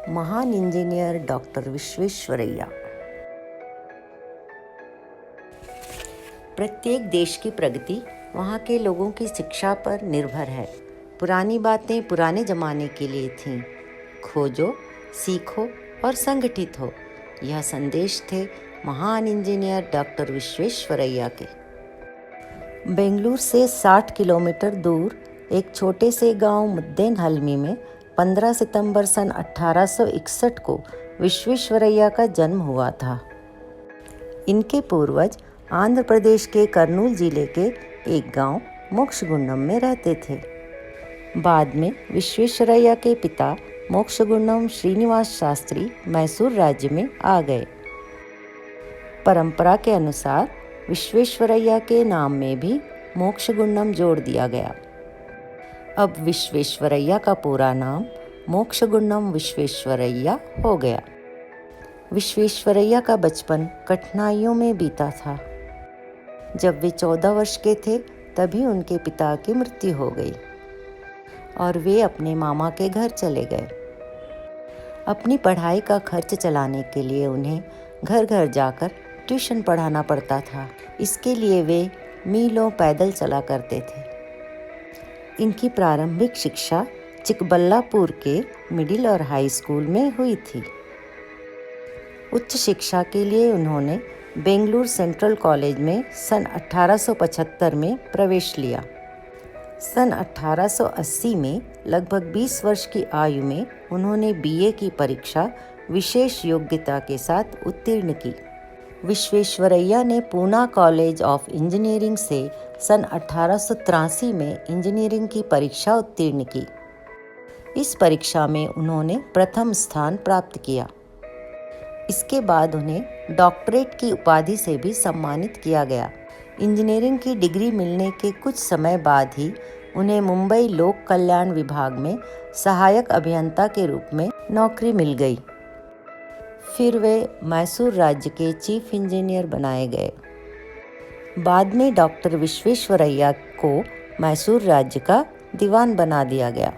महान engineer doctor Visvesvaraya. प्रत्येक देश की प्रगति वहाँ के लोगों की शिक्षा पर निर्भर है। पुरानी बातें पुराने ज़माने के लिए थीं। खोजो, सीखो और संगठित हो, यह संदेश थे महान इंजीनियर डॉक्टर विश्वेश्वरैया के। बेंगलुरु से 60 किलोमीटर दूर एक छोटे से गांव मुद्देनहल्मी में 15 सितंबर सन 1861 को विश्वेश्वरैया का जन्म हुआ था। इनके पूर्वज आंध्र प्रदेश के कर्नूल जिले के एक गांव मोक्षगुंडम में रहते थे। बाद में विश्वेश्वरैया के पिता मोक्षगुंडम श्रीनिवास शास्त्री मैसूर राज्य में आ गए। परंपरा के अनुसार विश्वेश्वरैया के नाम में भी मोक्षगुंडम जोड़ दिया गया। अब विश्वेश्वरैया का पूरा नाम मोक्षगुंडम विश्वेश्वरैया हो गया। विश्वेश्वरैया का बचपन कठिनाइयों में बीता था। जब वे 14 वर्ष के थे तभी उनके पिता की मृत्यु हो गई और वे अपने मामा के घर चले गए। अपनी पढ़ाई का खर्च चलाने के लिए उन्हें घर घर जाकर ट्यूशन पढ़ाना पड़ता था। इसके लिए वे मीलों पैदल चला करते थे। इनकी प्रारंभिक शिक्षा चिकबल्लापुर के मिडिल और हाई स्कूल में हुई थी। उच्च शिक्षा के लिए उन्होंने बेंगलुरु सेंट्रल कॉलेज में सन 1875 में प्रवेश लिया। सन 1880 में लगभग 20 वर्ष की आयु में उन्होंने बीए की परीक्षा विशेष योग्यता के साथ उत्तीर्ण की। विश्वेश्वरैया ने पूना कॉलेज ऑफ इंजीनियरिंग से सन 1883 में इंजीनियरिंग की परीक्षा उत्तीर्ण की। इस परीक्षा में उन्होंने प्रथम स्थान प्राप्त किया। इसके बाद उन्हें डॉक्टरेट की उपाधि से भी सम्मानित किया गया। इंजीनियरिंग की डिग्री मिलने के कुछ समय बाद ही उन्हें मुंबई लोक कल्याण विभाग में सहायक अभियंता के रूप में नौकरी मिल गई। फिर वे मैसूर राज्य के चीफ इंजीनियर बनाए गए। बाद में डॉक्टर विश्वेश्वरैया को मैसूर राज्य का दीवान बना दिया गया।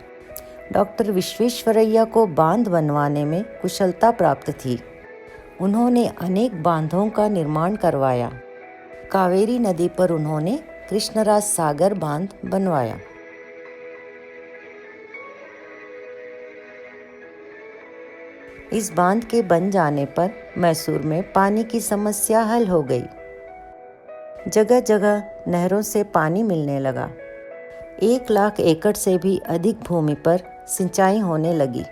डॉक्टर विश्वेश्वरैया को बांध बनवाने में कुशलता प्राप्त थी। उन्होंने अनेक बांधों का निर्माण करवाया। कावेरी नदी पर उन्होंने कृष्णराज सागर बांध बनवाया। इस बांध के बन जाने पर मैसूर में पानी की समस्या हल हो गई। जगह जगह नहरों से पानी मिलने लगा। 1 लाख एकड़ से भी अधिक भूमि पर सिंचाई होने लगी।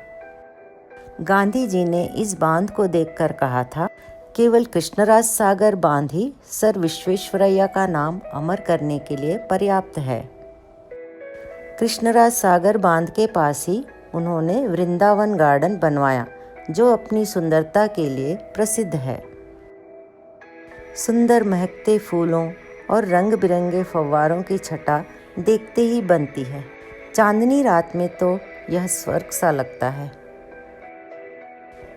गांधी जी ने इस बांध को देखकर कहा था, केवल कृष्णराज सागर बांध ही सर विश्वेश्वरैया का नाम अमर करने के लिए पर्याप्त है। कृष्णराज सागर बांध के पास ही उन्होंने वृंदावन गार्डन बनवाया, जो अपनी सुंदरता के लिए प्रसिद्ध है। सुंदर महकते फूलों और रंग बिरंगे फव्वारों की छटा देखते ही बनती है। चांदनी रात में तो यह स्वर्ग सा लगता है।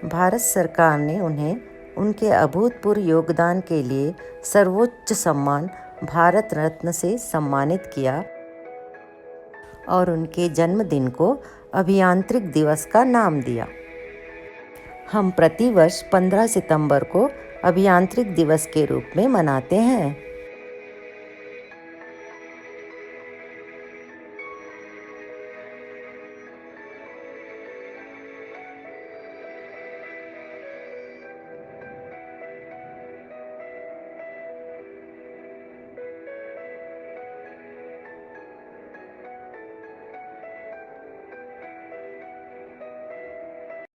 भारत सरकार ने उन्हें उनके अभूतपूर्व योगदान के लिए सर्वोच्च सम्मान भारत रत्न से सम्मानित किया और उनके जन्मदिन को अभियांत्रिक दिवस का नाम दिया। हम प्रतिवर्ष 15 सितंबर को अभियांत्रिक दिवस के रूप में मनाते हैं।